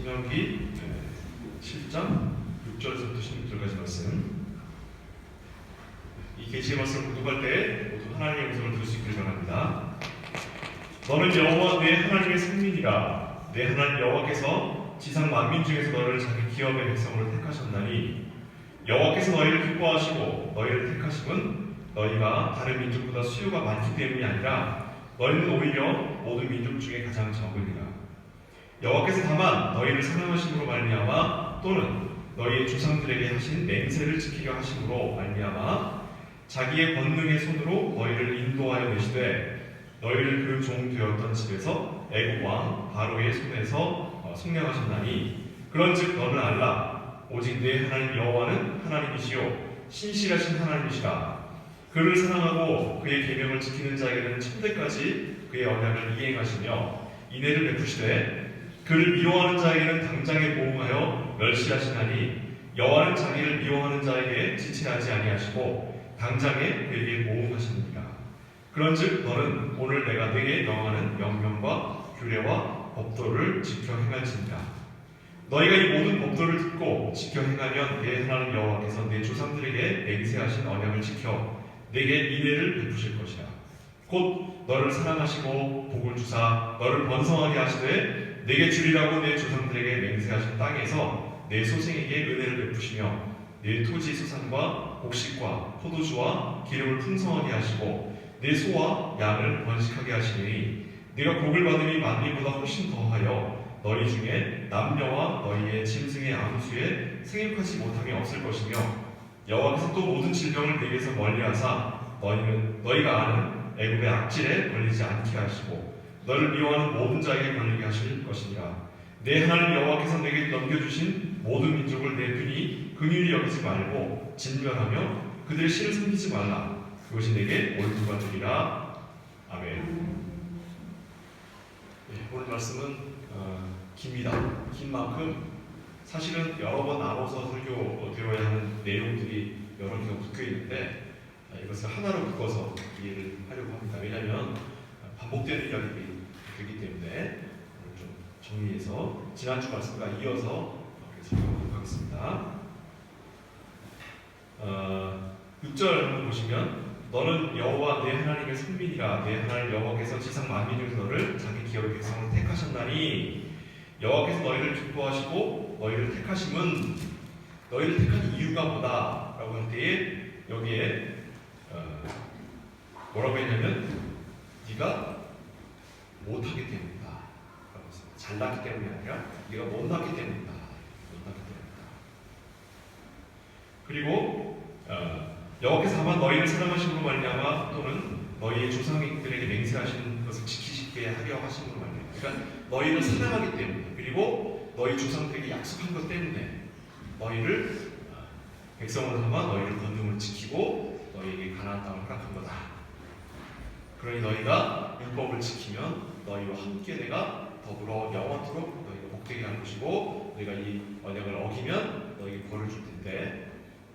신명기 7장 6절에서부터 16절까지 말씀. 이 계시의 말씀을 구독할 때 모두 하나님의 음성을 들을 수 있기를 바랍니다. 너는 여호와 내 하나님의 생민이라. 내 하나님 여호와께서 지상 만민 중에서 너를 자기 기업의 백성으로 택하셨나니, 여호와께서 너희를 기뻐하시고 너희를 택하심은 너희가 다른 민족보다 수요가 많기 때문이 아니라 너희는 오히려 모든 민족 중에 가장 적으니라. 여호와께서 다만 너희를 사랑하심으로 말미암아 또는 너희의 조상들에게 하신 맹세를 지키려 하심으로 말미암아 자기의 권능의 손으로 너희를 인도하여 내시되 너희를 그 종 되었던 집에서 애굽 왕 바로의 손에서 속량하셨나니, 그런즉 너는 알라. 오직 내 하나님 여호와는 하나님이시요 신실하신 하나님이시라. 그를 사랑하고 그의 계명을 지키는 자에게는 천대까지 그의 언약을 이행하시며 인애를 베푸시되 그를 미워하는 자에게는 당장에 보응하여 멸시하시나니, 여호와는 자기를 미워하는 자에게 지체하지 아니하시고 당장에 그에게 보응하시느니라. 그런즉 너는 오늘 내가 네게 명하는 명령과 규례와 법도를 지켜 행할지니라. 너희가 이 모든 법도를 듣고 지켜 행하면 내 하나님 여호와께서 내 조상들에게 맹세하신 언약을 지켜 네게 인애를 베푸실 것이라. 곧 너를 사랑하시고 복을 주사 너를 번성하게 하시되 내게 주리라고 내 조상들에게 맹세하신 땅에서 내 소생에게 은혜를 베푸시며 내 토지 소산과 곡식과 포도주와 기름을 풍성하게 하시고 내 소와 양을 번식하게 하시니, 네가 복을 받음이 만민보다 훨씬 더하여 너희 중에 남녀와 너희의 짐승의 암수에 생육하지 못함이 없을 것이며, 여호와께서 또 모든 질병을 내게서 멀리하사 너희가 아는 애굽의 악질에 걸리지 않게 하시고 너를 미워하는 모든 자에게 걸리게 하실 것이니라. 내 하나님 여호와께서 내게 넘겨주신 모든 민족을 내 눈이 긍휼히 여기지 말고 진멸하며 그들의 신을 섬기지 말라. 그것이 내게 옳도가 되리라. 아멘. 오늘 말씀은 깁니다. 긴 만큼 사실은 여러 번 나눠서 설교되어야 하는 내용들이 여러 개가 묶여 있는데, 이것을 하나로 묶어서 이해를 하려고 합니다. 왜냐하면 반복되는 이야기들이 되기 때문에 좀 정리해서 지난주 말씀과 이어서 설교하도록 하겠습니다. 6절 한번 보시면, 너는 여호와 내 하나님의 선민이라. 내 하나님 여호와께서 지상 만민 중에서 너를 자기 기업의 백성으로 택하셨나니, 여호와께서 너희를 기뻐하시고 너희를 택하심은 너희를 택한 이유가 뭐다 라고 할 때에 여기에 뭐라고 했냐면 네가 못하기 때문이다 라고 했습니다. 잘났기 때문이 아니라 네가 못났기 때문이다. 못났기 때문이다. 그리고 여호와께서 다만 너희를 사랑하심으로 말미암아 또는 너희의 조상들에게 맹세하신 것을 지키시게 하려 하심으로 말미암아, 그러니까 너희를 사랑하기 때문에, 그리고 너희 조상들에게 약속한 것 때문에 너희를 백성으로 삼아 너희를 권능을 지키고 너희에게 가나안 땅을 허락한 거다. 그러니 너희가 율법을 지키면 너희와 함께 내가 더불어 영원토록 너희가 복되게 할 것이고, 너희가 이 언약을 어기면 너희에게 벌을 줄 텐데,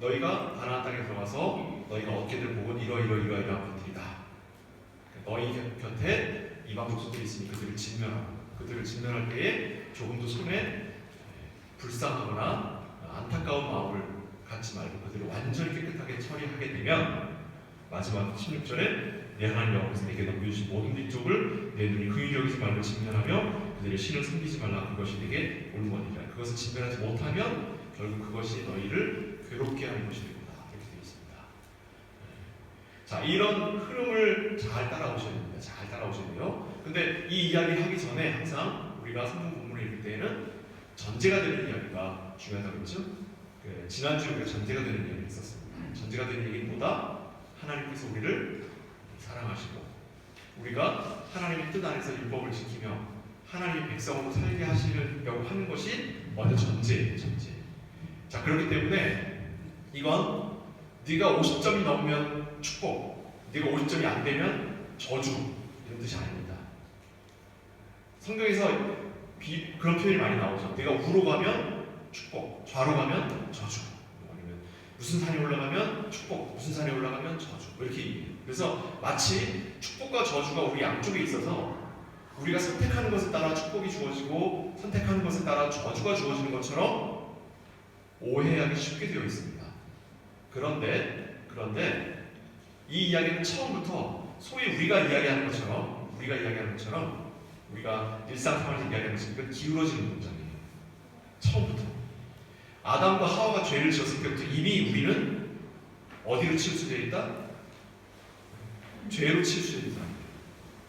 너희가 가나안 땅에 들어가서 너희가 얻게 될 복은 이러이러한 것들이다. 너희 곁에 이방 족속들이 있으니 그들을 진멸할 때에 조금도 손에 불쌍하거나 안타까운 마음을 갖지 말고 그들을 완전히 깨끗하게 처리하게 되면, 마지막 16절에 내 하나님 여호와께서 내게 넘겨주신 모든 민족을 내 눈이 긍휼히 여기지 말고 진멸하며 그들의 신을 섬기지 말라. 그것이 내게 옳으니라. 그것을 진멸하지 못하면 결국 그것이 너희를 괴롭게 하는 것이 되구나. 이렇게 되어 있습니다. 자, 이런 흐름을 잘 따라오셔야 됩니다. 잘 따라오셔야 돼요. 근데 이 이야기 하기 전에 항상 우리가 성경 본문을 읽을 때에는 전제가 되는 이야기가 중요하다고 했죠. 지난주에 우리가 전제가 되는 이야기를 했었습니다. 전제가 되는 얘기는 뭐다? 하나님께서 우리를 사랑하시고 우리가 하나님의 뜻 안에서 율법을 지키며 하나님의 백성으로 살게 하시려고 하는 것이 먼저 전제예요. 전제. 자, 그렇기 때문에 이건 네가 50점이 넘으면 축복, 네가 50점이 안 되면 저주, 이런 뜻이 아닙니다. 성경에서 그런 표현이 많이 나오죠. 네가 우로 가면 축복, 좌로 가면 저주, 아니면 무슨 산에 올라가면 축복, 무슨 산에 올라가면 저주, 이렇게. 그래서 마치 축복과 저주가 우리 양쪽에 있어서 우리가 선택하는 것에 따라 축복이 주어지고 선택하는 것에 따라 저주가 주어지는 것처럼 오해하기 쉽게 되어 있습니다. 그런데 이 이야기는 처음부터 소위 우리가 이야기하는 것처럼 우리가 일상생활에서 이야기하는 것처럼 기울어지는 문장이에요. 처음부터 아담과 하와가 죄를 지었을 때부터 이미 우리는 어디로 치우쳐져 있다? 죄로 치우쳐져 있다.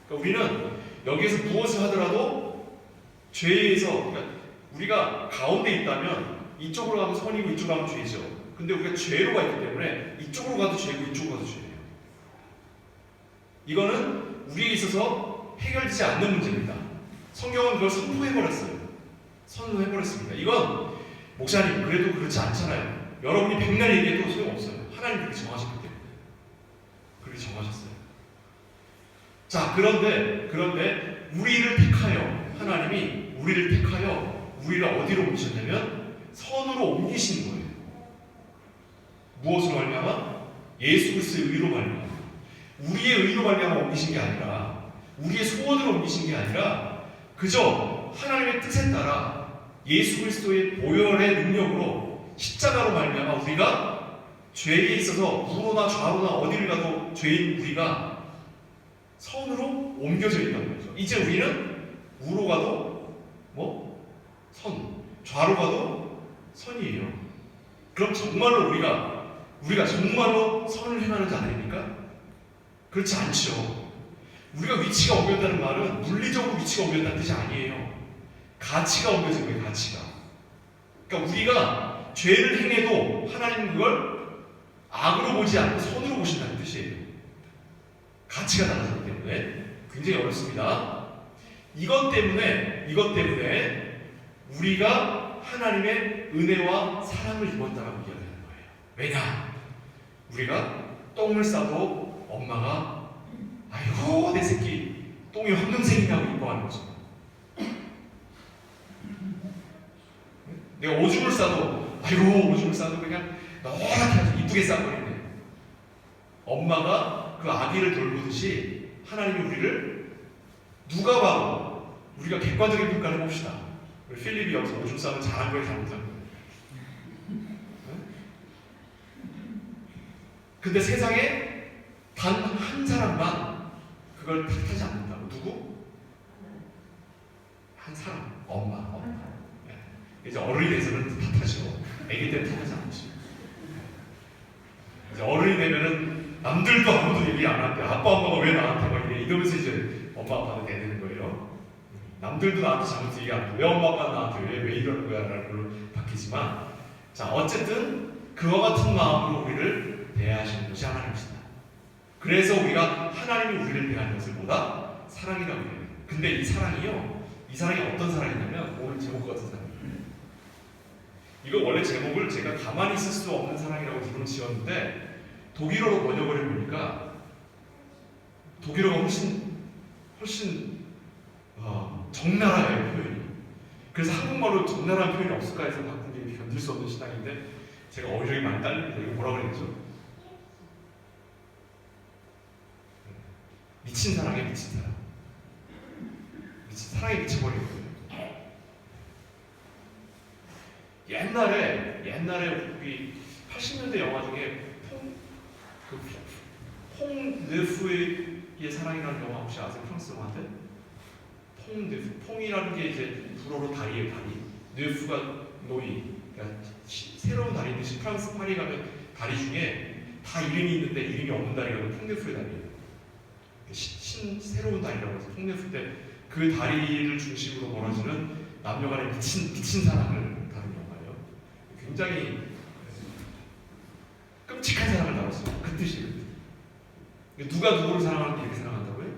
그러니까 우리는 여기에서 무엇을 하더라도 죄에서, 그러니까 우리가 가운데 있다면 이쪽으로 가면 선이고 이쪽으로 가면 죄죠. 근데 우리가 죄로 가 있기 때문에 이쪽으로 가도 죄고 이쪽으로 가도 죄예요. 이거는 우리에게 있어서 해결되지 않는 문제입니다. 성경은 그걸 선포해버렸어요. 선포해버렸습니다. 이건 목사님 그래도 그렇지 않잖아요. 여러분이 백날 얘기해도 소용없어요. 하나님 그렇게 정하셨기 때문에. 그렇게 정하셨어요. 자, 그런데 우리를 택하여, 하나님이 우리를 택하여 우리를 어디로 옮기셨냐면 선으로 옮기신 거예요. 무엇으로 말미암아? 예수 그리스도의 의로 말미암아. 우리의 의로 말미암아 옮기신 게 아니라, 우리의 소원으로 옮기신 게 아니라 그저 하나님의 뜻에 따라 예수 그리스도의 보혈의 능력으로 십자가로 말미암아 우리가 죄에 있어서 우로나 좌로나 어디를 가도 죄인 우리가 선으로 옮겨져 있다는 거죠. 이제 우리는 우로 가도 선, 좌로 가도 선이에요. 그럼 정말로 우리가 정말로 선을 행하는 자 아닙니까? 그렇지 않죠. 우리가 위치가 옮겼다는 말은 물리적으로 위치가 옮겼다는 뜻이 아니에요. 가치가 옮겨진 거예요. 가치가. 그러니까 우리가 죄를 행해도 하나님은 그걸 악으로 보지 않고 선으로 보신다는 뜻이에요. 가치가 달라졌기 때문에 굉장히 어렵습니다. 이것 때문에 우리가 하나님의 은혜와 사랑을 입었다라고 이야기하는 거예요. 왜냐? 우리가 똥을 싸도 엄마가 아이고 내 새끼 똥이 황금색이냐고 이뻐하는 거죠. 내가 오줌을 싸도 아이고 오줌을 싸도 그냥 노랗게 아주 이쁘게 싸버리네. 엄마가 그 아기를 돌보듯이 하나님이 우리를 누가 봐도 우리가 객관적인 평가를 해봅시다. 필립이 여기서 오줌 싸면 잘한 거예요, 잘못한 거예요? 근데 세상에 단 한 사람만 그걸 탓하지 않는다고. 누구? 한 사람, 엄마. 이제 어른이 돼서는 탓하죠. 아기 때는 탓하지 않죠. 이제 어른이 되면은 남들도 아무도 얘기 안 하는데 아빠 엄마가 왜 나한테 막 이러면서 이제 엄마 아빠는 대드는 거예요. 남들도 나한테 잘못 얘기 안 하고 왜 엄마 아빠는 나한테 왜 이러는 거야 라는 걸로 바뀌지만, 자 어쨌든 그와 같은 마음으로 우리를 대하시는 것이 하나님이시다. 그래서 우리가 하나님이 우리를 대하는 것을 보다 사랑이라고 해요. 근데 이 사랑이 어떤 사랑이냐면 오늘 제목 같은 사랑이에요. 이거 원래 제목을 제가 가만히 있을 수 없는 사랑이라고 부름 지었는데 독일어로 번역을 해보니까 독일어가 훨씬 적나라해요, 표현이. 그래서 한국말로 적나라한 표현이 없을까 해서 바꾼 게 견딜 수 없는 신앙인데 제가 어휘력이 많이 딸립니다. 이거 뭐라고 그랬죠? 미친 사랑에 미친 사랑. 사랑에 미쳐버린 거예요. 옛날에 우리 80년대 영화 중에 퐁네프의 사랑이라는 영화 혹시 아세요? 프랑스 영화인데 퐁네프, 퐁이라는 게 이제 불어로 다리예요. 다리. 네프가 노이, 그러니까 새로운 다리듯이 프랑스 파리 가면 다리 중에 다 이름이 있는데 이름이 없는 다리가 퐁네프의 다리예요. 새로운 다리라고 해서 퐁네프 때 그 다리를 중심으로 벌어지는 남녀간의 미친 사랑을 다룬 영화예요. 굉장히 끔찍한 사랑을 다뤘어요. 그 뜻이에요. 누가 누구를 사랑하는데 이렇게 사랑한다고요?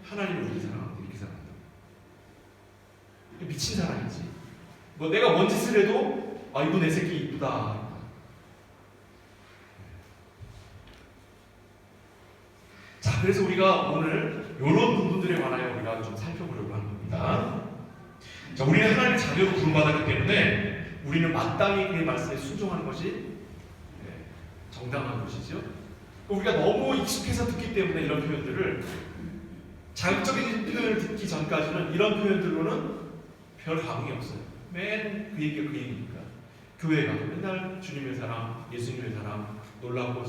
하나님을 우리를 사랑하는데 이렇게 사랑한다고. 미친 사랑이지. 뭐 내가 뭔 짓을 해도 아 이거 내 새끼 이쁘다. 자, 그래서 우리가 오늘 이런 부분들에 관하여 우리가 좀 살펴보려고 하는 겁니다. 자, 우리는 하나님의 자녀로 부름받았기 때문에 우리는 마땅히 그의 말씀에 순종하는 것이 정당한 것이죠. 우리가 너무 익숙해서 듣기 때문에 이런 표현들을 자극적인 표현을 듣기 전까지는 이런 표현들로는 별 감흥이 없어요. 맨 그 얘기가 그 얘기니까. 교회 가도 맨날 주님의 사랑, 예수님의 사랑, 놀랍고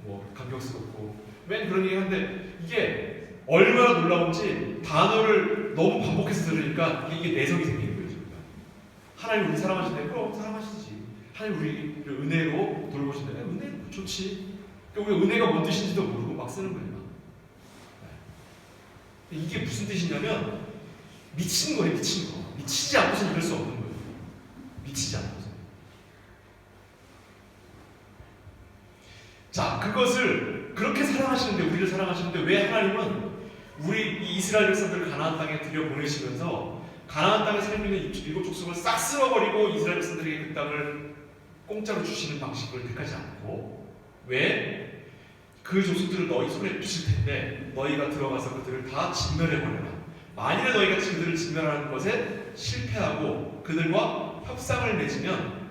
뭐 감격스럽고 맨 그런 얘기 하는데 이게 얼마나 놀라운지 단어를 너무 반복해서 들으니까 이게 내성이 생기는 거예요. 지금. 하나님 우리 사랑하시네. 그럼 사랑하시지. 하나님 우리를 은혜로 돌보신다. 은혜 좋지. 그러니까 우리가 은혜가 뭔 뜻인지도 모르고 막 쓰는 거예요. 이게 무슨 뜻이냐면 미친 거예요. 미친 거. 미치지 않고서는 이럴 수 없는 거예요. 미치지 않고서. 자, 그것을 그렇게 사랑하시는데, 우리를 사랑하시는데 왜 하나님은 우리 이 이스라엘 백성들을 가나안 땅에 들여보내시면서 가나안 땅에 살고 있는 일곱 족속을 싹 쓸어버리고 이스라엘 백성들에게 그 땅을 공짜로 주시는 방식을 택하지 않고, 왜? 그 족속들을 너희 손에 주실 텐데 너희가 들어가서 그들을 다 진멸해버려라. 만일에 너희가 그들을 진멸하는 것에 실패하고 그들과 협상을 맺으면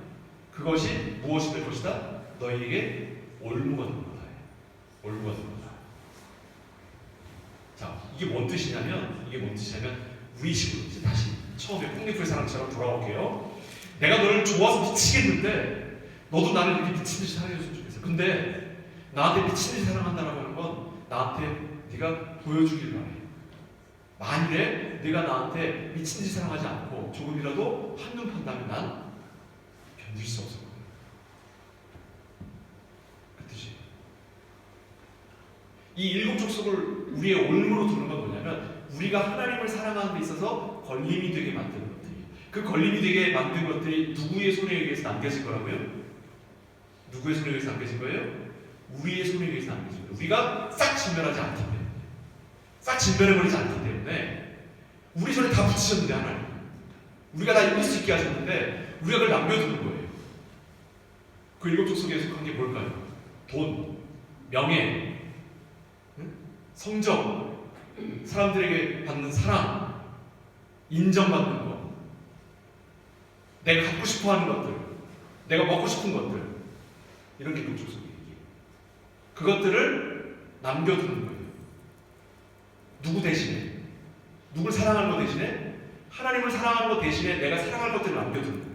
그것이 무엇이 될 것이다? 너희에게 올무가 될 거다. 올무가 될 거다. 자, 이게 뭔 뜻이냐면 우리식으로 이제 다시 처음에 폭리풀 사랑처럼 돌아올게요. 내가 너를 좋아서 미치겠는데 너도 나를 이렇게 미친 듯이 사랑해줬으면 좋겠어. 근데 나한테 미친 듯이 사랑한다라고 하는 건 나한테 네가 보여주길 바래. 만일에 네가 나한테 미친 듯이 사랑하지 않고 조금이라도 한눈 판다면 난 견딜 수 없어. 그 뜻이. 이 일곱 족속을 우리의 올무로 두는 건 뭐냐면 우리가 하나님을 사랑하는 데 있어서 걸림이 되게 만드는 것들이. 그 걸림이 되게 만든 것들이 누구의 손에 의해서 남겨질 거라고요? 누구의 손에 의해서 남겨질 거예요? 우리의 손에 의해서 남겨질 거예요. 우리가 싹 진멸하지 않기 때문에, 싹 진멸해버리지 않기 때문에 우리 손에 다 붙이셨는데 하나님, 우리가 다 이길 수 있게 하셨는데 우리가 그걸 남겨두는 거예요. 그 일곱 족속에 속한 게 뭘까요? 돈, 명예, 성적, 사람들에게 받는 사랑, 인정받는 것, 내가 갖고 싶어하는 것들, 내가 먹고 싶은 것들, 이런 게 일곱 족속이에요. 그것들을 남겨두는 거예요. 누구 대신에? 누굴 사랑하는 것 대신에? 하나님을 사랑하는 것 대신에 내가 사랑할 것들을 남겨두는 거예요.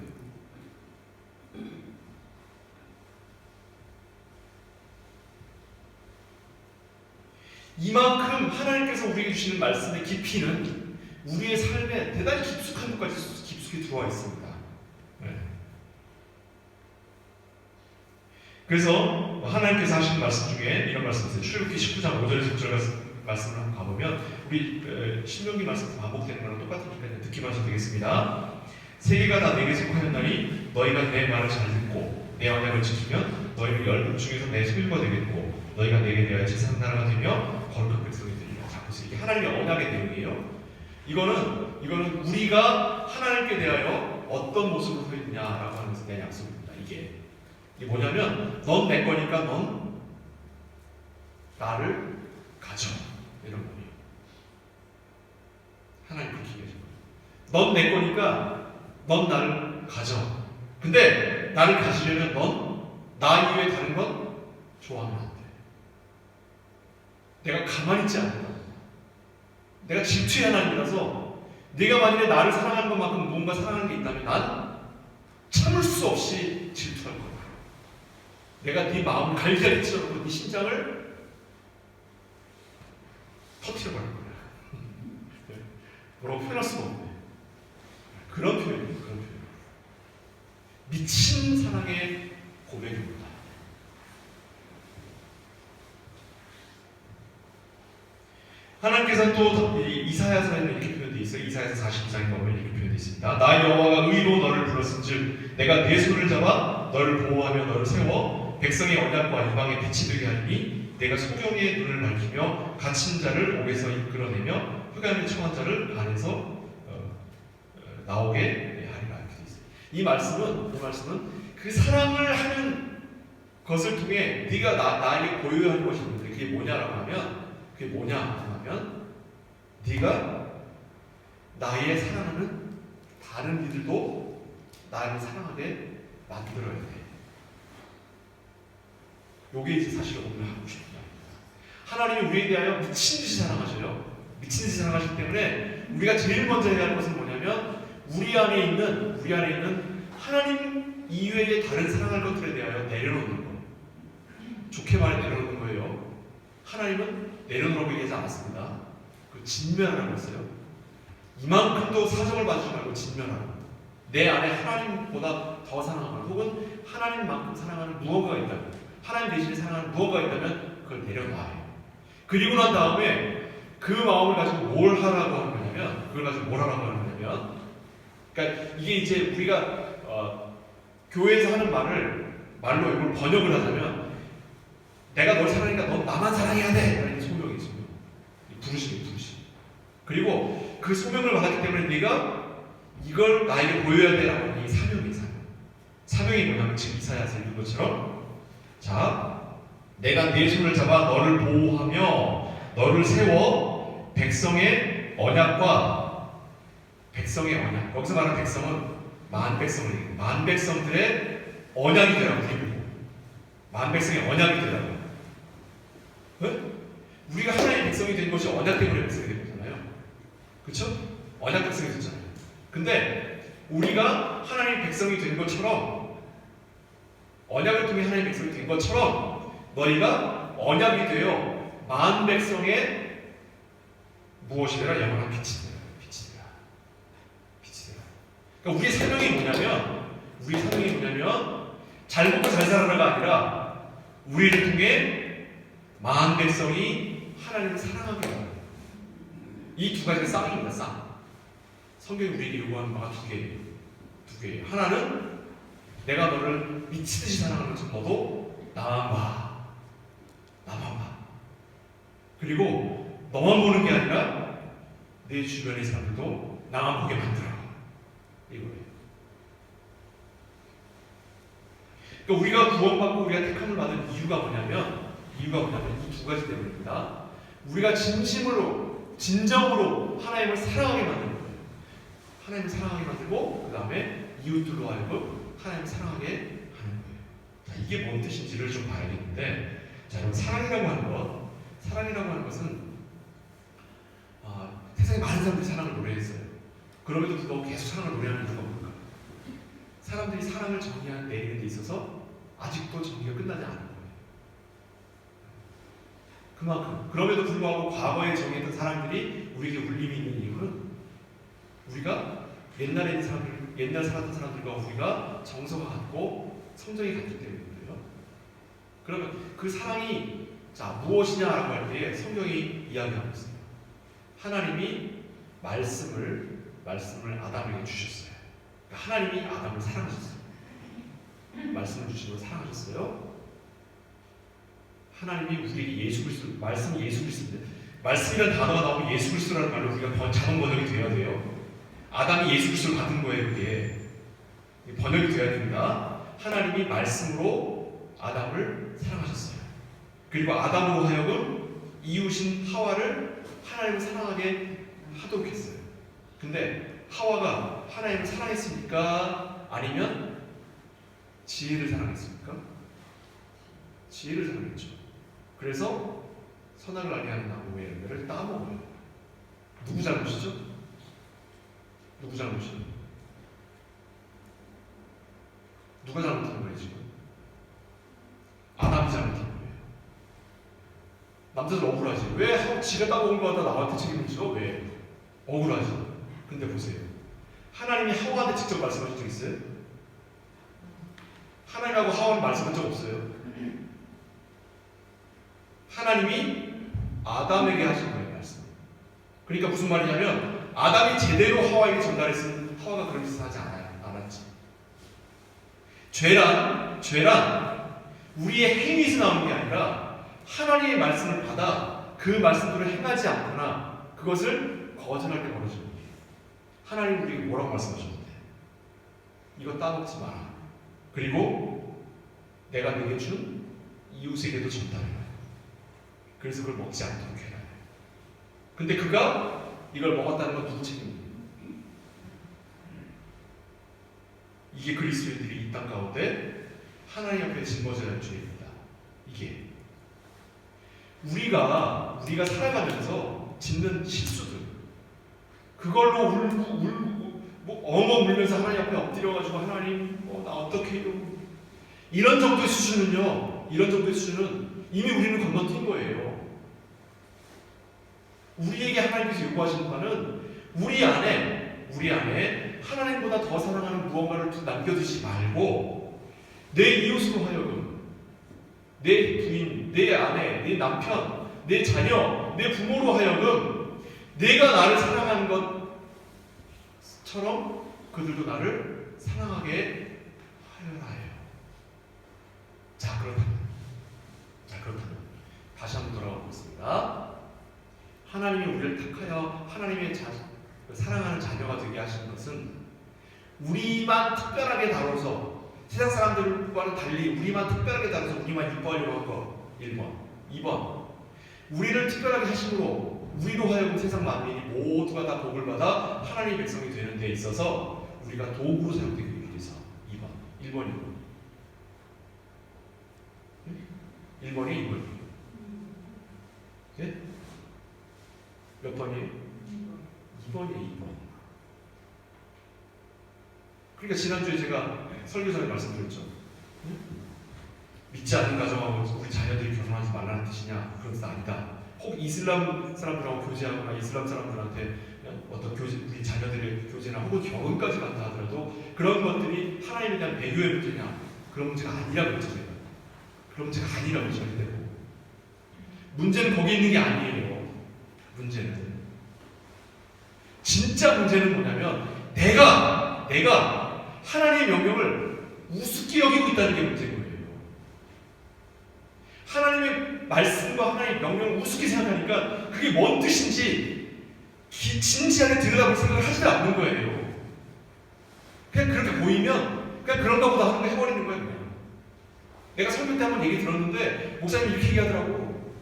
이만큼 하나님께서 우리에게 주시는 말씀의 깊이는 우리의 삶에 대단히 깊숙한 것까지 깊숙이 들어와 있습니다. 네. 그래서 하나님께서 하시는 말씀 중에 이런 말씀이 있어요. 출애굽기 19장 5절에서 9절 말씀을 한번 가보면 우리 신명기 말씀 반복되는 거랑 똑같으니까 듣기만 하셔도 되겠습니다. 세계가 다 내게 속하였나니 너희가 내 말을 잘 듣고 내 언약을 지키면 너희는 열국 중에서 내 소유가 되겠고 너희가 내게 대하여 제사장 나라가 되며 거룩한 백성이 되리라. 자, 그래서 이게 하나님의 언약의 내용이에요. 이거는 우리가 하나님께 대하여 어떤 모습으로 서 있느냐라고 하는 것에 대한 약속입니다. 이게 뭐냐면 넌 내 거니까 넌 나를 가져. 이런 거예요. 하나님 그렇게 얘기하신 거예요. 넌 내 거니까 넌 나를 가져. 근데 나를 가지려면 넌 나 이외에 다른 건 좋아하면 안 돼. 내가 가만히 있지 않는다. 내가 질투의 하나님이라서 네가 만일에 나를 사랑하는 것만큼 뭔가 사랑하는 게 있다면 난 참을 수 없이 질투할 거야. 내가 네 마음을 갈갈이 찢어놓고 네 심장을 터뜨려버릴 거야. 뭐라고 표현할 수가 없네. 그런 표현이에요. 그런 표현. 미친 사랑의 고백입니다. 하나님께서는 또 이사야서에는 이렇게 표현되어 있어요. 이사야서 42장에 보면 이렇게 표현되어 있습니다. 나 여호와가 의로 너를 불렀은즉 내가 내 손을 잡아 너를 보호하며 너를 세워 백성의 언약과 이방의 빛이 되게 하리니 내가 소경의 눈을 밝히며 갇힌 자를 옥에서 이끌어내며 흑암에 처한 자를 안에서 나오게 하리라. 이렇게 되어 있어요. 이 말씀은 그 사랑을 하는 것을 통해 네가 나에게 고유한 것이 있는데 그게 뭐냐라고 하면 네가 나의 사랑하는 다른 이들도 나를 사랑하게 만들어야 돼. 요게 이제 사실 오늘 하고 싶은 말입니다. 하나님이 우리에 대하여 미친 듯이 사랑하셔요. 미친 듯이 사랑하시기 때문에 우리가 제일 먼저 해야 할 것은 뭐냐면 우리 안에 있는 하나님 이외의 다른 사랑할 것들에 대하여 내려놓는 것. 좋게 말해 내려놓는 거예요. 하나님은 내려놓으라고 얘기하지 않았습니다. 그 진면하라고 했어요. 이만큼도 사정을 봐주지 말고 진면하라. 내 안에 하나님보다 더 사랑하거나 혹은 하나님만큼 사랑하는 무언가가 있다면, 하나님 대신에 사랑하는 무언가가 있다면 그걸 내려놔야 해요. 그리고 난 다음에 그 마음을 가지고 뭘 하라고 하는 거냐면, 그걸 가지고 뭘 하라고 하는 거냐면, 그러니까 이게 이제 우리가 교회에서 하는 말로 이걸 번역을 하자면, 내가 널 사랑하니까 넌 나만 사랑해야 돼! 라는 소명이 있어요. 부르심이에요, 부르심. 그리고 그 소명을 받았기 때문에 네가 이걸 나에게 보여야 돼라고 하는 이 사명이 사명. 사명이 뭐냐면 지금 이사야서 읽은 것처럼, 자, 내가 네 손을 잡아 너를 보호하며 너를 세워 백성의 언약과 백성의 언약. 여기서 말하는 백성은 만 백성을 얘기해요. 만 백성들의 언약이 되라고 얘기해요. 만 백성의 언약이 되라고. 왜? 우리가 하나님의 백성이 된 것이 언약 때문에 백성이 된 거잖아요. 그렇죠? 언약 백성이 됐잖아요. 근데 우리가 하나님의 백성이 된 것처럼, 언약을 통해 하나님의 백성이 된 것처럼 너희가 언약이 되어 만 백성의 무엇이 되라? 영원한 빛이 되라. 빛이 되라. 빛이 되라. 그러니까 우리의 사명이 뭐냐면 잘 먹고 잘 살아라가 아니라 우리를 통해 만 백성이 하나님을 사랑하게 하라. 이 두 가지가 쌍입니다. 쌍. 성경이 우리에게 요구하는 바가 두 개예요. 하나는 내가 너를 미치듯이 사랑하는 것처럼 너도 나만 봐. 그리고 너만 보는 게 아니라 내 주변의 사람들도 나만 보게 만들어. 이거예요. 그러니까 우리가 구원받고 우리가 택함을 받은 이유가 뭐냐면 이 두 가지 때문입니다. 우리가 진정으로 하나님을 사랑하게 만드는 거예요. 하나님을 사랑하게 만들고 그 다음에 이웃들로 하여금 하나님을 사랑하게 하는 거예요. 자, 이게 뭔 뜻인지를 좀 봐야겠는데, 자, 여러분, 사랑이라고 하는 것은 세상에 많은 사람들이 사랑을 노래했어요. 그럼에도 불구하고 계속 사랑을 노래하는 이유가 뭘까? 사람들이 사랑을 내리는 데 있어서 아직도 정리가 끝나지 않은 거예요. 그만큼 그럼에도 불구하고 과거에 정했던 사랑들이 우리에게 울림이 있는 이유는 우리가 옛날 살았던 사람들과 우리가 정서가 같고 성정이 같기 때문인데요. 그러면 그 사랑이 무엇이냐라고 할 때 성경이 이야기하고 있습니다. 하나님이 말씀을 아담에게 주셨어요. 그러니까 하나님이 아담을 사랑하셨어요. 말씀을 주시고 사랑하셨어요. 하나님이 우리에게 말씀이 예수 그리스도인데, 말씀이라는 단어가 나오면 예수 그리스도라는 말로 우리가 자동 번역이 돼야 돼요. 아담이 예수 그리스도를 받은 거예요. 그게 번역이 돼야 됩니다. 하나님이 말씀으로 아담을 사랑하셨어요. 그리고 아담으로 하여금 이웃인 하와를 하나님을 사랑하게 하도록 했어요. 근데 하와가 하나님을 사랑했습니까? 아니면 지혜를 사랑했습니까? 지혜를 사랑했죠. 그래서 선악을 알게 하는 나무의 열매를 따먹어요. 누구 잘못이죠? 누가 잘못한 거예요 지금? 아담이 잘못한 거예요. 남자들 억울하지. 왜 지가 따먹은 거 갖다 나한테 책임을 져? 왜? 억울하지. 근데 보세요. 하나님이 하와한테 직접 말씀하신 적 있어요? 하나님하고 하와는 말씀한 적 없어요. 하나님이 아담에게 하신 거예요, 말씀. 그러니까 무슨 말이냐면 아담이 제대로 하와에게 전달했으면 하와가 그런 짓을 하지 않았지. 죄란 우리의 행위에서 나오는 게 아니라 하나님의 말씀을 받아 그 말씀대로 행하지 않거나 그것을 거절할 때 벌어지는 거예요. 하나님 우리에게 뭐라고 말씀하셨는데? 이거 따먹지 마라. 그리고 내가 내게 준 이웃에게도 전달해라. 그래서 그걸 먹지 않도록 해라. 근데 그가 이걸 먹었다는 건 누구 책임이에요? 이게 그리스도인들이 이 땅 가운데 하나님 앞에 짊어져야 할 죄입니다. 이게 우리가 살아가면서 짓는 실수들, 그걸로 울고 엉엉 울면서 하나님 앞에 엎드려가지고 하나님 나 어떻게 해요? 이런 정도의 수준은요, 이런 정도의 수준은 이미 우리는 건너뛴 거예요. 우리에게 하나님께서 요구하시는 바는 우리 안에 하나님보다 더 사랑하는 무언가를 남겨두지 말고 내 이웃으로 하여금, 내 부인, 내 아내, 내 남편, 내 자녀, 내 부모로 하여금 내가 나를 사랑하는 것처럼 그들도 나를 사랑하게 하여라 해요. 자, 그렇다면 다시 한번 돌아가 보겠습니다. 하나님이 우리를 택하여 하나님의 사랑하는 자녀가 되게 하시는 것은 우리만 특별하게 다뤄서 세상 사람들과는 달리 우리만 특별하게 다뤄서 우리만 이뻐하려고 한 거 1번. 2번, 우리를 특별하게 하심으로 우리로 하여금 세상 만민이 모두가 다 복을 받아 하나님의 백성이 되는 데 있어서 우리가 도구로 사용되기 위해서 2번. 1번이고 1번이 2번. 네? 몇 번이에요? 2번이에요. 2번. 그러니까 지난주에 제가 설교전에 말씀드렸죠. 믿지 않는 가정하고 우리 자녀들이 결혼하지 말라는 뜻이냐? 그런 뜻 아니다. 혹 이슬람 사람들하고 교제하거나 이슬람 사람들한테 어떤 교제, 우리 자녀들의 교제나 혹은 결혼까지 간다 하더라도 그런 것들이 하나님에 대한 배교의 문제냐? 그런 문제가 아니라고 했죠. 그런 문제가 아니라고 절대로. 문제는 거기 있는 게 아니에요. 문제는 진짜 문제는 뭐냐면 내가 하나님의 명령을 우습게 여기고 있다는 게 문제인 거예요. 하나님의 말씀과 하나님의 명령을 우습게 생각하니까 그게 뭔 뜻인지 진지하게 들여다볼 생각을 하지 않는 거예요. 그냥 그렇게 보이면 그냥 그런가 보다 하는 거 해버리는 거예요. 그냥. 내가 설교 때 한번 얘기 들었는데 목사님이 이렇게 얘기하더라고.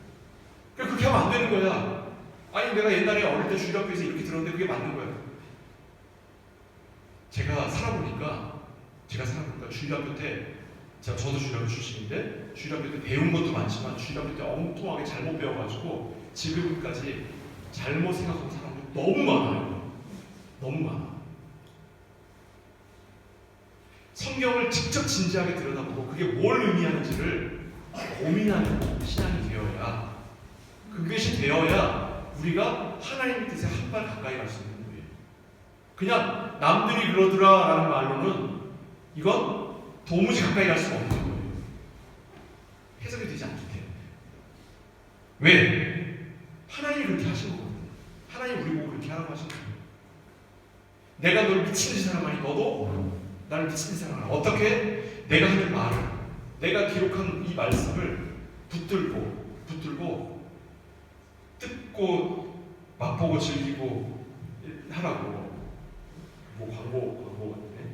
그냥 그렇게 하면 안 되는 거야. 아니 내가 옛날에 어릴 때 주일학교에서 이렇게 들었는데 그게 맞는 거야. 제가 살아보니까 주일학교 때 저도 주일학교 출신인데 주일학교 때 배운 것도 많지만 주일학교 때 엉뚱하게 잘못 배워가지고 지금까지 잘못 생각하는 사람들이 너무 많아요. 너무 많아. 성경을 직접 진지하게 들여다보고 그게 뭘 의미하는지를 고민하는 신앙이 되어야, 그것이 되어야 우리가 하나님의 뜻에 한 발 가까이 갈 수 있는 거예요. 그냥 남들이 그러더라라는 말로는 이건 도무지 가까이 갈 수가 없는 거예요. 해석이 되지 않기 때문에. 왜? 하나님이 그렇게 하신 거거든요. 하나님이 우리 보고 그렇게 하라고 하신 거예요. 내가 널 미친 듯이 사랑하니 너도 나를 미친 듯이 사랑하라. 어떻게? 내가 하는 말을, 내가 기록한 이 말씀을 붙들고 뜯고 맛보고 즐기고 하라고. 뭐 광고 같네.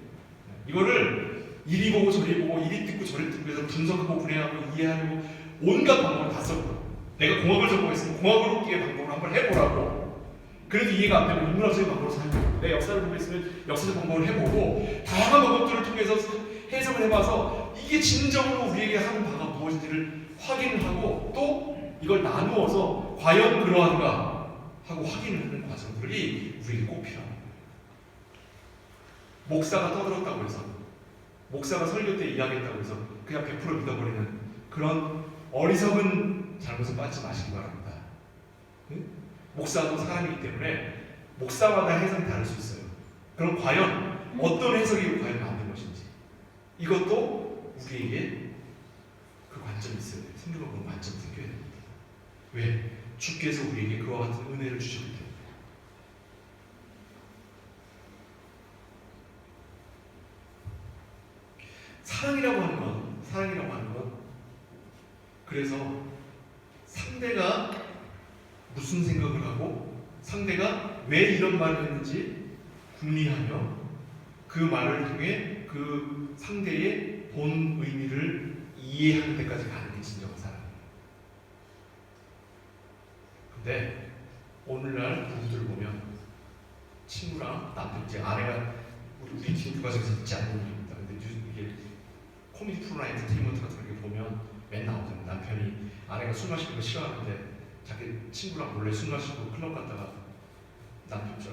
이거를 이리 보고 저리 보고 이리 뜯고 저리 뜯고 해서 분석하고 분해하고 이해하고 온갖 방법을 다 써보라고. 내가 공학을 전공했으면 공학으로의 방법을 한번 해보라고. 그래도 이해가 안 되면 인문학적인 방법으로 사용해보고, 내 역사를 보고 있으면 역사적 방법을 해보고 다양한 방법들을 통해서 해석을 해봐서 이게 진정으로 우리에게 하는 바가 무엇인지를 확인을 하고 또 이걸 나누어서 과연 그러한가 하고 확인을 하는 과정들이 우리에게 꼭 필요합니다. 목사가 떠들었다고 해서, 목사가 설교 때 이야기했다고 해서 그냥 100% 믿어버리는 그런 어리석은 잘못을 빠지지 마시기 바랍니다. 응? 목사도 사람이기 때문에 목사마다 해석이 다를 수 있어요. 그럼 과연 어떤 해석이 과연 맞는 것인지, 이것도 우리에게 그 관점이 있어야 돼요. 성경을 보는 관점이 생겨야 됩니다. 왜? 주께서 우리에게 그와 같은 은혜를 주셨기 때문에. 사랑이라고 하는 건 그래서 상대가 무슨 생각을 하고 상대가 왜 이런 말을 했는지 궁리하며 그 말을 통해 그 상대의 본 의미를 이해하는 데까지 가는 게 진정한 사랑이에요. 근데 오늘날 부부들 보면 친구랑 남편, 이제 아내가 우리 친구 과정에서 있지 않는 일입니다. 근데 이게 코미디 프로나 엔터테인먼트 같은 거 보면 맨날 나오잖아요. 남편이 아내가 술 마시는 거 싫어하는데 자기 친구랑 몰래 술 마시고 클럽 갔다가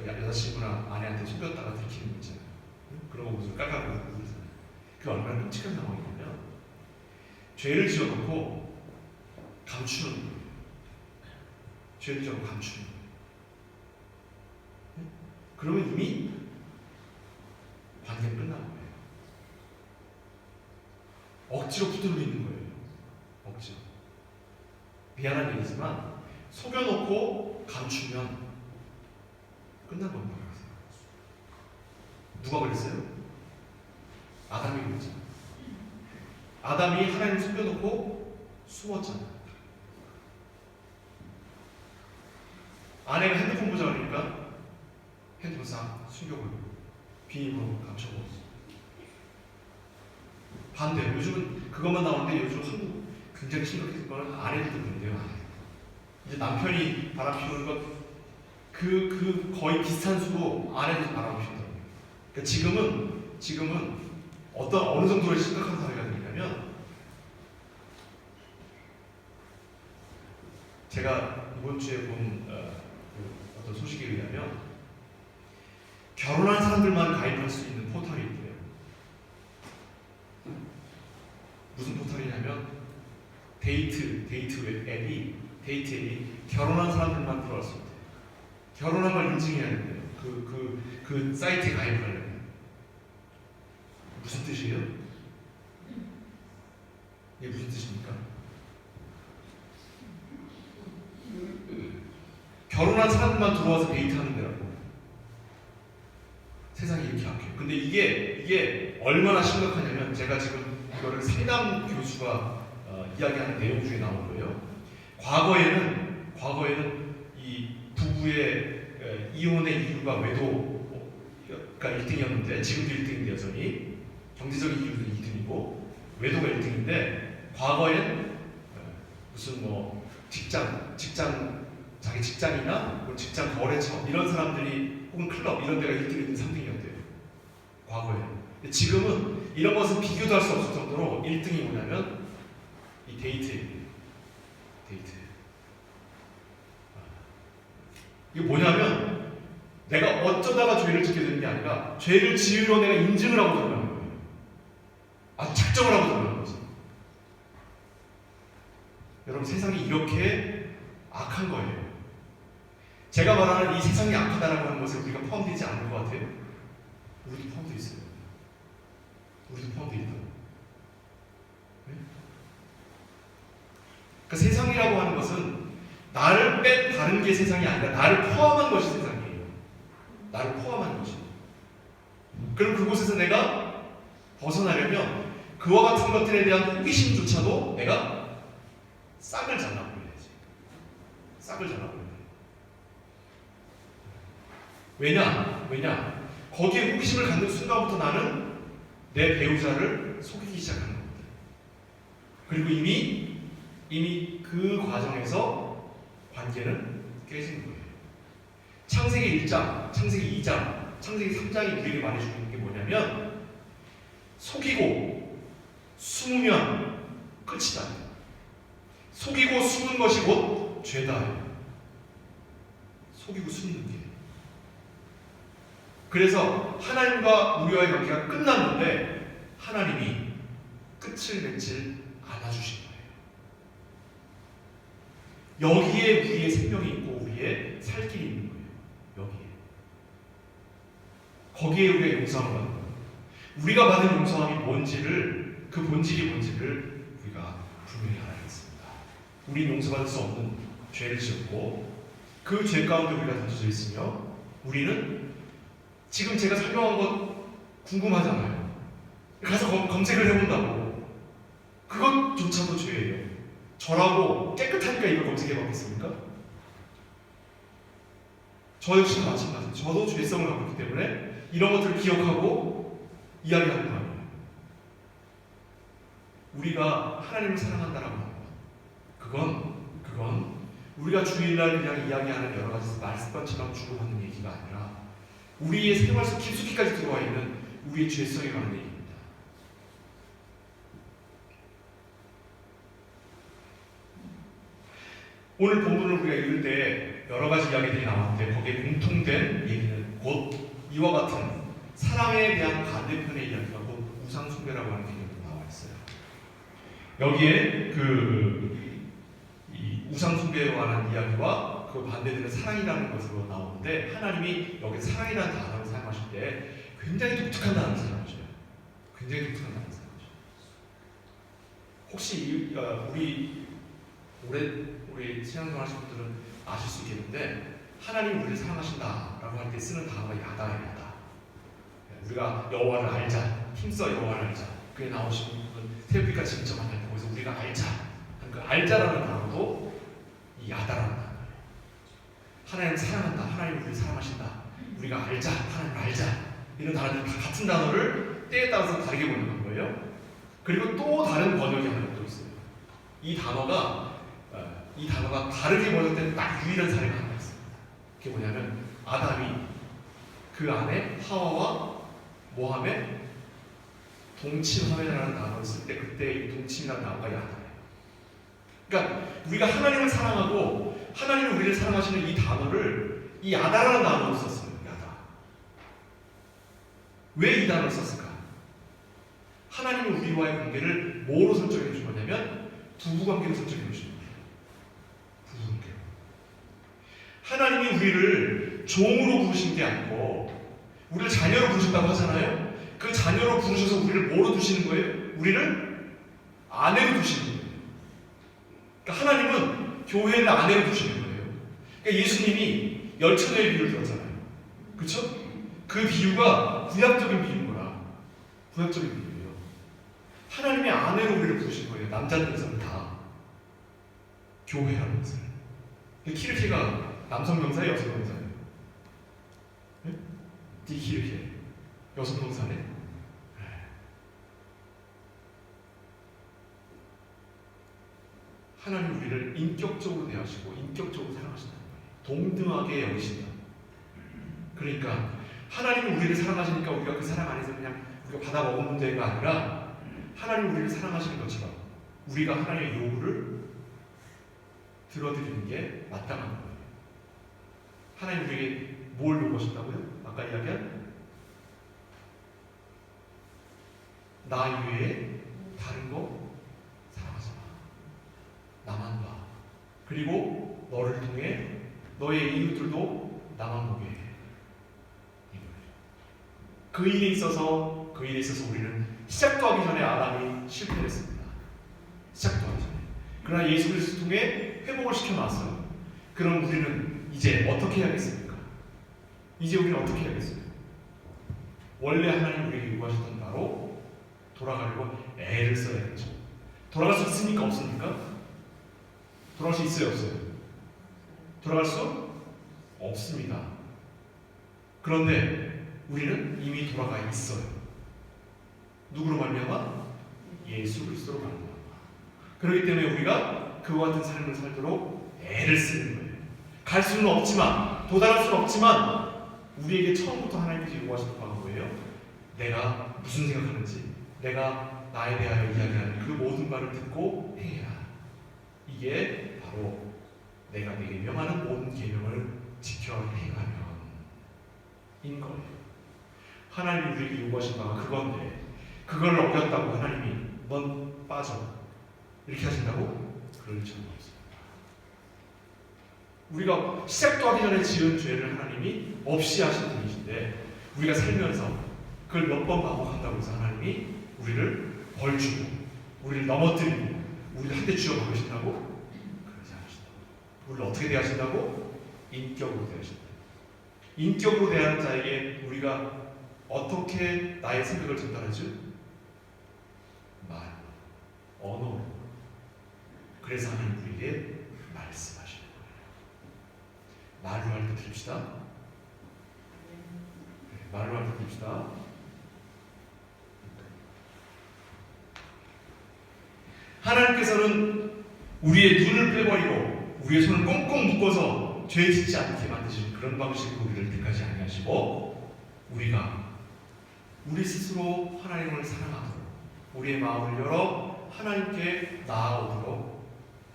여자친구나 아내한테 속였다가 들키는 거 있잖아요. 그런 거 무슨 깔깔거리고 그러잖아요. 그게 얼마나 끔찍한 상황이냐면 죄를 지어놓고 감추는 거예요. 죄를 지어놓고 감추는 거예요. 그러면 이미 관계는 끝난 거예요. 억지로 붙들고 있는 거예요. 억지로. 미안한 얘기지만 속여놓고 감추면 끝난 겁니다. 누가 그랬어요? 아담이 그랬잖아요. 아담이 하나님을 속여놓고 숨었잖아요. 아내가 핸드폰 보자 그러니까 핸드폰 싹 숨겨버리고 비밀번호 감춰버렸어. 반대로 요즘은 그것만 나오는데 요즘 한국 굉장히 심각해진 거는 아내들도 그런데요. 이제 남편이 바람 피우는 것 거의 비슷한 수로 아내들이 바람 피운다고. 그러니까 지금은 어느 정도로 심각한 사회가 되냐면 제가 이번 주에 본 어떤 소식에 의하면 결혼한 사람들만 가입할 수 있는 포털이 있대요. 무슨 포털이냐면 데이트 앱이 결혼한 사람들만 들어갈 수 있대요. 결혼한 걸 인증해야 된대요. 그 사이트에 가입하려면. 무슨 뜻이에요? 이게 무슨 뜻입니까? 결혼한 사람만 들어와서 데이트하는 데라고. 세상이 이렇게 약해요. 근데 이게 얼마나 심각하냐면 제가 지금 이거를 상담 교수가 이야기하는 내용 중에 나온 거예요. 과거에는 이 부부의 이혼의 이유가 외도가 1등이었는데 지금도 1등인데 여전히 경제적인 이유는 2등이고 외도가 1등인데 과거엔 무슨 뭐 자기 직장이나 뭐 직장 거래처 이런 사람들이 혹은 클럽 이런 데가 1등이든 3등이었대요. 과거에는. 근데 지금은 이런 것은 비교도 할 수 없을 정도로 1등이 뭐냐면 이 데이트. 이게 뭐냐면 내가 어쩌다가 죄를 짓게 되는 게 아니라 죄를 지으려 내가 인증을 하고 들어가는 거예요. 아주 작정을 하고 들어가는 거죠. 여러분 세상이 이렇게 악한 거예요. 제가 말하는 이 세상이 악하다라고 하는 것에 우리가 포함되지 않을 것 같아요. 우리도 포함되어 있어요. 우리도 포함되어 있다. 네? 그러니까 세상이라고 하는 것은 나를 뺀 다른 게 세상이 아니라 나를 포함한 것이 세상이에요. 나를 포함한 것이. 그럼 그곳에서 내가 벗어나려면 그와 같은 것들에 대한 호기심조차도 내가 싹을 잘라버려야지. 싹을 잘라버려야 돼. 왜냐? 거기에 호기심을 갖는 순간부터 나는 내 배우자를 속이기 시작하는 겁니다. 그리고 이미 그 과정에서 관계는 깨지는 거예요. 창세기 1장, 창세기 2장, 창세기 3장이 우리에게 말해주는 게 뭐냐면 속이고 숨으면 끝이다. 속이고 숨는 것이 곧 죄다. 속이고 숨는 게. 그래서 하나님과 우리와의 관계가 끝났는데 하나님이 끝을 맺질 않아주신 거예요. 여기에 우리의 생명이 있고 우리의 살 길이 있는 거예요. 여기에. 거기에 우리가 용서함을 받는 거예요. 우리가 받은 용서함이 뭔지를, 그 본질이 뭔지를 우리가 분명히 알아야겠습니다. 우리는 용서받을 수 없는 죄를 지었고 그 죄 가운데 우리가 던져져 있으며 우리는 지금 제가 설명한 것 궁금하잖아요. 가서 검색을 해본다고. 그것조차도 죄예요. 저라고 깨끗하니까 이걸 검색해봤겠습니까? 저 역시도 마찬가지예요. 저도 죄성을 갖고 있기 때문에 이런 것들을 기억하고 이야기하는 거 아니에요. 우리가 하나님을 사랑한다라고 하는 것. 그건 우리가 주일날 그냥 이야기하는 여러 가지 말습관처럼 주고받는 얘기가 아니라 우리의 생활 속 깊숙이까지 들어와 있는 우리의 죄성에 관한 얘기입니다. 오늘 본문을 우리가 읽을 때 여러 가지 이야기들이 나오는데 거기에 공통된 얘기는 곧 이와 같은 사랑에 대한 반대편의 이야기가 곧 우상 숭배라고 하는 개념으로 나와 있어요. 여기에 이 우상 숭배에 관한 이야기와 그 반대되는 사랑이라는 것으로 나오는데 하나님이 여기 사랑이라는 단어를 사용하실 때 굉장히 독특한 단어를 사용하셔요. 굉장히 독특한 단어를 사용하셔요. 혹시 우리 신앙생활 하신 분들은 아실 수 있겠는데 하나님이 우리를 사랑하신다라고 할 때 쓰는 단어가 야다예요. 야다. 우리가 여호와를 알자, 힘써 여호와를 알자. 그게 나오신 분은 태극기같이 인정할 때 거기서 우리가 알자, 그 알자라는 단어도 이 야다라는 단어예요. 하나님을 사랑한다, 하나님이 우리를 사랑하신다, 우리가 알자, 하나님을 알자, 이런 단어들 다 같은 단어를 때에 따라서 다르게 번역한 거예요. 그리고 또 다른 번역이 하나 또 있어요. 이 단어가 다르게 번역된 딱 유일한 사례가 하나 있습니다. 그게 뭐냐면 아담이 그 안에 하와와 모함의 동침하면이라는 단어를 쓸 때 그때 이 동침이라는 단어가 야다예요. 그러니까 우리가 하나님을 사랑하고 하나님이 우리를 사랑하시는 이 단어를 이 야다라는 단어로 썼어요. 야다. 왜 이 단어를 썼을까? 하나님은 우리와의 관계를 뭐로 설정해 주신 거냐면 부부관계로 설정해 주신 거예요. 부부관계. 하나님이 우리를 종으로 부르신 게 아니고 우리를 자녀로 부르셨다고 하잖아요. 그 자녀로 부르셔서 우리를 뭐로 두시는 거예요? 우리를 아내로 두시는 거예요. 그러니까 하나님은 교회를 아내로 두시는 거예요. 그러니까 예수님이 열처녀의 비유를 들었잖아요. 그렇죠? 그 비유가 구약적인 비유인 거라. 구약적인 비유예요. 하나님의 아내로 우리를 부르신 거예요. 남자들 여자들 다. 교회라는 것을. 키르케가 남성 명사예요, 여성 명사예요? 네? 디키르케 여성 명사네. 하나님 우리를 인격적으로 대하시고 인격적으로 사랑하신다는 거예요. 동등하게 여기신다. 그러니까 하나님이 우리를 사랑하시니까 우리가 그 사랑 안에서 그냥 우리가 받아 먹은 문제가 아니라 하나님 우리를 사랑하시는 것처럼 우리가 하나님의 요구를 들어드리는 게 마땅한 거예요. 하나님 우리에게 뭘 요구하신다고요? 아까 이야기한 나 이외에 다른 거 사랑하지 마. 나만 봐. 그리고 너를 통해 너의 이웃들도 나만 보게 해. 그 일에 있어서 우리는 시작도 하기 전에 아담이 실패했습니다. 시작도 하기 전에. 그러나 예수 그리스도를 통해 회복을 시켜놨어요. 그럼 우리는 이제 어떻게 해야겠습니까? 이제 우리는 어떻게 해야겠어요? 원래 하나님 우리에게 요구하셨던 바로 돌아가려고 애를 써야겠죠. 돌아갈 수 있습니까? 없습니까? 돌아갈 수 있어요? 없어요? 돌아갈 수 없습니다. 그런데 우리는 이미 돌아가 있어요. 누구로 말미암아? 예수 그리스도로 말미암아. 그렇기 때문에 우리가 그와 같은 삶을 살도록 애를 쓰는 거예요. 갈 수는 없지만, 도달할 수는 없지만 우리에게 처음부터 하나님께서 요구하셨던 바가 뭐예요? 내가 무슨 생각하는지, 내가 나에 대하여 이야기하는 그 모든 말을 듣고 행해라. 이게 바로 내가 내게 명하는 모든 계명을 지켜 행하면 인 거예요. 하나님이 우리에게 요구하신 바가 그건데 그걸 어겼다고 하나님이 넌 빠져 이렇게 하신다고? 그럴 줄은 없습니다. 우리가 시작도 하기 전에 지은 죄를 하나님이 없이 하신 분이신데 우리가 살면서 그걸 몇 번 반복한다고 해서 하나님이 우리를 벌주고 우리를 넘어뜨리고 우리를 한 대 쥐어 박으신다고? 그러지 않으신다고. 우리를 어떻게 대하신다고? 인격으로 대하신다. 인격으로 대하는 자에게 우리가 어떻게 나의 생각을 전달하죠? 말, 언어. 그래서 하나님 우리에게 말씀하시는 거예요. 말로 할 때 드립시다. 말로 할 때 드립시다. 하나님께서는 우리의 눈을 빼버리고 우리의 손을 꽁꽁 묶어서 죄 짓지 않게 만드신 그런 방식으로 우리를 택하지 아니하시고 우리가 우리 스스로 하나님을 사랑하도록 우리의 마음을 열어 하나님께 나아오도록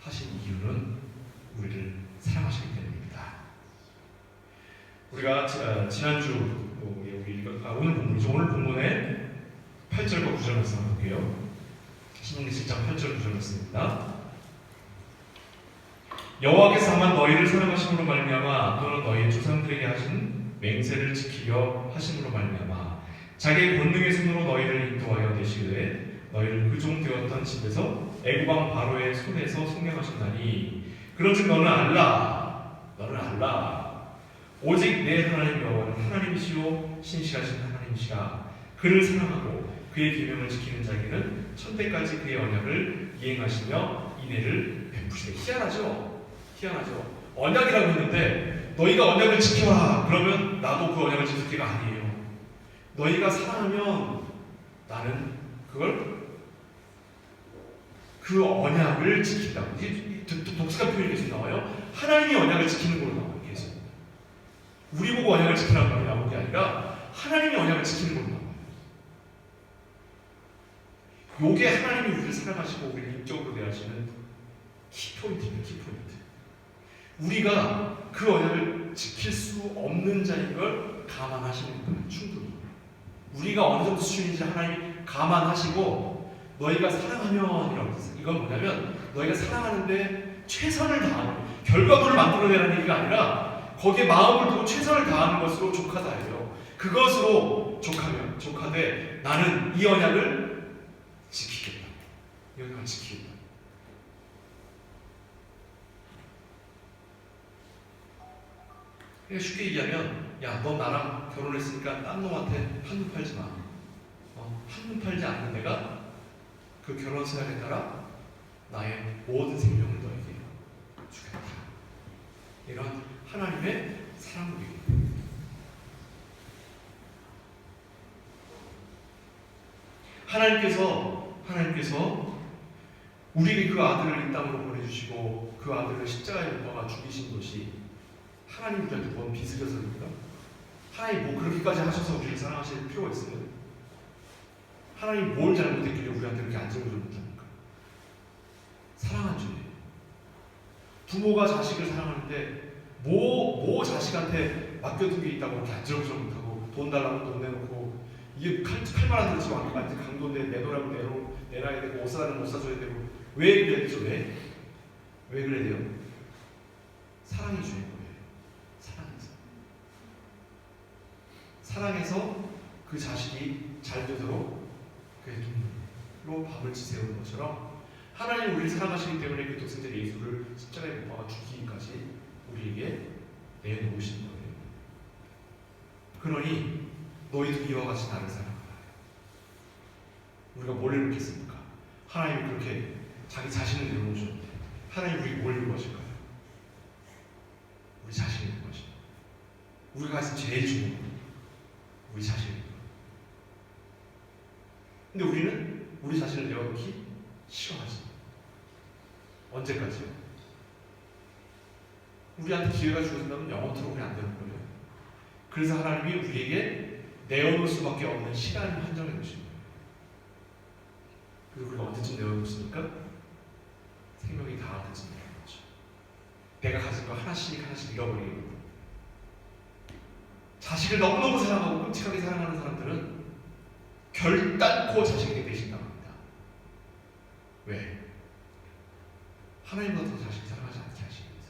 하신 이유는 우리를 사랑하시기 때문입니다. 우리가 지난주 오늘 본문이죠. 오늘 본문의 8절과 9절 말씀 한번 볼게요. 신명기 7장 8절 9절 말씀입니다. 여호와께서 다만 너희를 사랑하심으로 말미암아 또는 너희 조상들에게 하신 맹세를 지키려 하심으로 말미암아 자기의 권능의 손으로 너희를 인도하여 내시되 너희를 그 종 되었던 집에서 애굽 왕 바로의 손에서 속량하셨나니 그런즉 너는 알라 오직 내 하나님 여호와는 하나님이시요 신실하신 하나님이시라. 그를 사랑하고 그의 계명을 지키는 자에게는 천대까지 그의 언약을 이행하시며 인애를 베푸시되. 희한하죠? 언약이라고 했는데 너희가 언약을 지켜라 그러면 나도 그 언약을 지킬 게가 아니에요. 너희가 사랑하면 나는 그 언약을 지킨다고. 이게 독특한 표현이 계속 나와요. 하나님이 언약을 지키는 걸로 나와요. 계속 우리 보고 언약을 지키라는 말이 나오는 게 아니라 하나님이 언약을 지키는 걸로 나와요. 요게 하나님이 우리를 사랑하시고 우리를 인격으로 대하시는 키포인트입니다. 키포인트. 우리가 그 언약을 지킬 수 없는 자인 걸 감안하시는 거예요. 충분히 우리가 어느 정도 수준인지 하나님이 감안하시고 너희가 사랑하면 이라고 했어요. 이건 뭐냐면 너희가 사랑하는데 최선을 다하는 결과물을 만들어내라는 얘기가 아니라 거기에 마음을 두고 최선을 다하는 것으로 족하다예요. 그것으로 족하되 나는 이 언약을 지키겠다. 이 언약을 지키겠다. 그러니까 쉽게 얘기하면 야, 너 나랑 결혼했으니까 딴 놈한테 한눈 팔지 마. 한눈 팔지 않는 내가 그 결혼 생활에 따라 나의 모든 생명을 너에게 주겠다. 이런 하나님의 사랑입니다. 하나님께서 우리에게 그 아들을 이 땅으로 보내주시고 그 아들을 십자가에 못 박아 죽이신 것이 하나님 우리한테 뭔 빚을져서입니까? 하나님 뭐 그렇게까지 하셔서 우리를 사랑하실 필요가 있어요? 하나님 뭘 잘못했길래 우리한테 그렇게 안정을 못합니까? 사랑한 죄예요. 부모가 자식을 사랑하는데 뭐 자식한테 맡겨둔 게 있다고 그렇게 안정을 못하고 돈 달라고 돈 내놓고 이게 칼만 안 들어서 왕한테 강도인데 내놓으라고 내놔야 되고 옷 사라면 옷 사줘야 되고 왜 그래야 되죠? 왜 그래야 돼요? 사랑이 죄인 거예요. 사랑해서 그 자식이 잘 되도록 그의 눈으로 밥을 지새우는 것처럼 하나님 우리를 사랑하시기 때문에 그 독생자 예수를 십자가에 못 박아 죽이기까지 우리에게 내놓으신 거예요. 그러니 너희도 이와 같이 나를 사랑하라. 우리가 뭘 해놓겠습니까? 하나님이 그렇게 자기 자신을 내놓으셨는데 하나님 우리 뭘 요구하실까요? 우리 자신을 요구하십니다. 우리가 가진 제일 중요한 거 우리 자신입니다. 근데 우리는 우리 자신을 내어놓기 싫어하지. 언제까지요? 우리한테 기회가 주어진다면 영원토록 그냥 안 되는 거예요. 그래서 하나님이 우리에게 내어놓을 수밖에 없는 시간을 한정해 놓으신 거예요. 그래서 우리가 언제쯤 내어놓습니까? 생명이 닿을 때쯤 내어놓죠. 내가 가진 거 하나씩 잃어버리고 자식을 너무너무 사랑하고 끔찍하게 사랑하는 사람들은 결단코 자식에게 배신당합니다. 왜? 하나님보다 더 자식을 사랑하지 않게 하시기 위해서.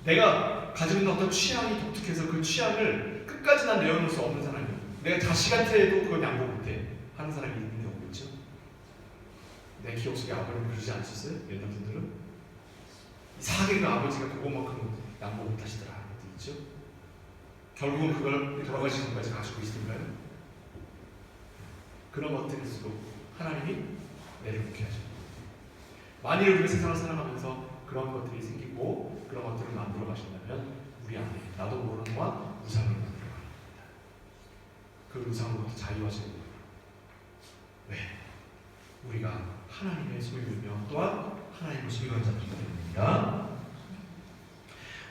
내가 가지고 있는 어떤 취향이 독특해서 그 취향을 끝까지 난 내어놓을 수 없는 사람이에요. 내가 자식한테도 그걸 양보 못해 하는 사람이 있는 경우 있죠. 내 기억 속에 아버지는 그러지 않으셨어요? 옛날 분들은 이상하게 그 아버지가 그거만큼 양보 못하시더라 하는 것도 있죠. 결국은 그걸 돌아가시는 것까지 가지고 있을까요? 그런 것들일수록 하나님이 내려놓게 하십니다. 만일 우리가 세상을 살아가면서 그런 것들이 생기고 그런 것들을 만들어 가신다면 우리 안에 나도 모르는 동안 우상을 만들어 갑니다. 그 우상으로부터 자유하시는 거예요. 왜? 우리가 하나님의 소유이며 또한 하나님을 소유한 자들이기 때문입니다.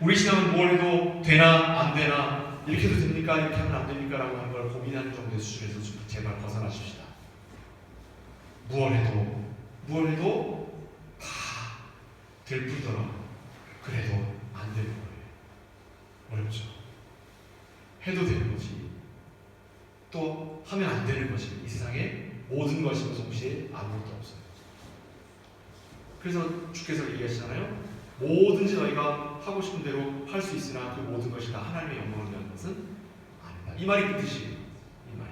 우리 신앙은 뭘 해도 되나 안 되나 이렇게 해도 됩니까? 이렇게 하면 안 됩니까? 라고 하는 걸 고민하는 정도의 수준에서 제발 벗어나십시다. 무엇 해도 다 될 뿐더러 그래도 안 되는 거예요. 어렵죠. 해도 되는 것이 또 하면 안 되는 것이 이 세상에 모든 것이 동시에 아무것도 없어요. 그래서 주께서 얘기하시잖아요. 뭐든지 너희가 하고 싶은 대로 할 수 있으나 그 모든 것이 다 하나님의 영광을 위한 것은 아니다. 이 말이 그 뜻이에요. 이 말이.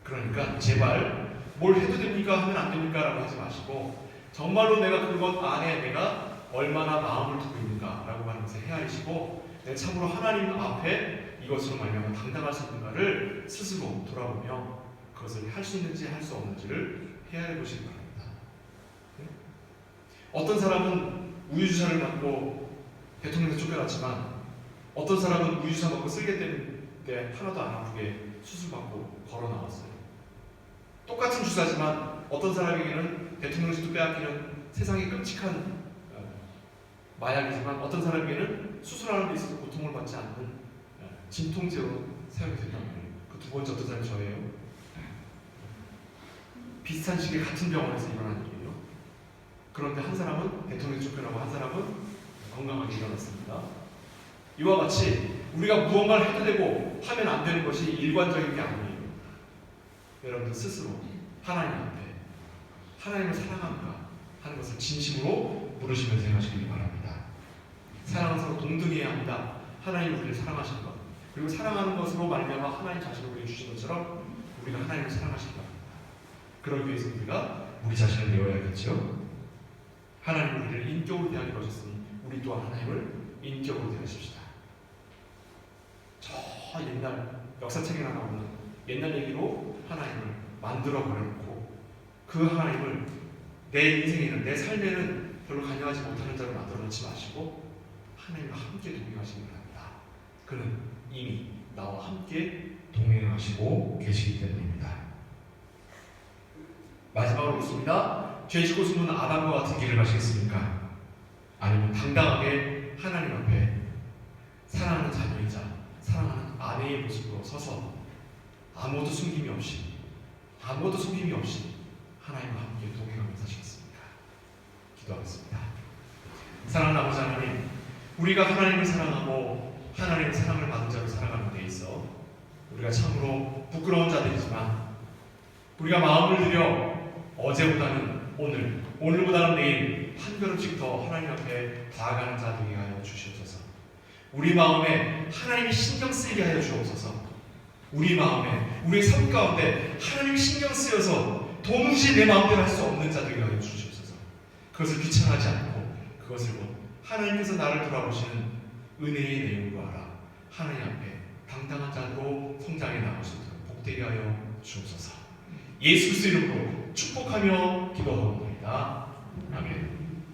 그러니까 제발 뭘 해도 됩니까? 하면 안 됩니까? 라고 하지 마시고 정말로 내가 그것 안에 내가 얼마나 마음을 두고 있는가 라고 하는 것을 헤아리시고 내가 참으로 하나님 앞에 이것으로 말미암아 당당할 수 있는가를 스스로 돌아보며 그것을 할 수 있는지 할 수 없는지를 헤아려 보시기 바랍니다. 어떤 사람은 우유주사를 맞고 대통령에서 쫓겨났지만 어떤 사람은 우유주사 맞고 쓸개 때문에 하나도 안 아프게 수술받고 걸어 나왔어요. 똑같은 주사지만 어떤 사람에게는 대통령실도 빼앗기는 세상에 끔찍한 마약이지만 어떤 사람에게는 수술하는 데 있어서 고통을 받지 않는 진통제로 사용이 된단 말이에요. 그 두 번째 어떤 사람이 저예요. 비슷한 시기에 같은 병원에서 일어난 일이에요. 그런데 한 사람은 대통령이 쫓겨나고 한 사람은 건강하게 일어났습니다. 이와 같이 우리가 무언가를 해도 되고 하면 안 되는 것이 일관적인 게 아니에요. 여러분들 스스로 하나님 앞에 하나님을 사랑합니까? 하는 것을 진심으로 물으시면서 생각하시기 바랍니다. 사랑은 서로 동등해야 합니다. 하나님이 우리를 사랑하시는 것 그리고 사랑하는 것으로 말미암아 하나님 자신을 우리에게 주신 것처럼 우리가 하나님을 사랑하시기 바랍니다. 그러기 위해서 우리가 우리 자신을 배워야겠죠. 하나님은 우리를 인격으로 대하기로 하셨으니 우리 또한 하나님을 인격으로 대하십시다. 저 옛날 역사책에나 나오는 옛날 얘기로 하나님을 만들어 버려놓고 그 하나님을 내 인생에는 내 삶에는 별로 관여하지 못하는 자로 만들어 놓지 마시고 하나님과 함께 동행하시기 바랍니다. 그는 이미 나와 함께 동행하시고 계시기 때문입니다. 마지막으로 묻습니다. 죄 짓고 숨은 아담과 같은 길을 가시겠습니까? 아니면 당당하게 하나님 앞에 사랑하는 자녀이자 사랑하는 아내의 모습으로 서서 아무것도 숨김이 없이 하나님과 함께 동행하며 사시겠습니까? 기도하겠습니다. 사랑하는 아버지 하나님, 우리가 하나님을 사랑하고 하나님의 사랑을 받은 자로 살아가는 데 있어 우리가 참으로 부끄러운 자들이지만 우리가 마음을 들여 어제보다는 오늘보다는 내일 한 걸음씩 더 하나님 앞에 다가가는 자 되게 하여 주시옵소서. 우리 마음에 하나님이 신경 쓰이게 하여 주옵소서. 우리 마음에 우리의 삶 가운데 하나님이 신경 쓰여서 도무지 내 마음대로 할 수 없는 자 되게 하여 주시옵소서. 그것을 귀찮아하지 않고 그것을 하나님께서 나를 돌아보시는 은혜의 내용으로 알아 하나님 앞에 당당한 자로 성장해 나갈 수 있도록 복되게 하여 주옵소서. 예수 그리스도 이름으로 축복하며 기도하옵나이다. 아멘.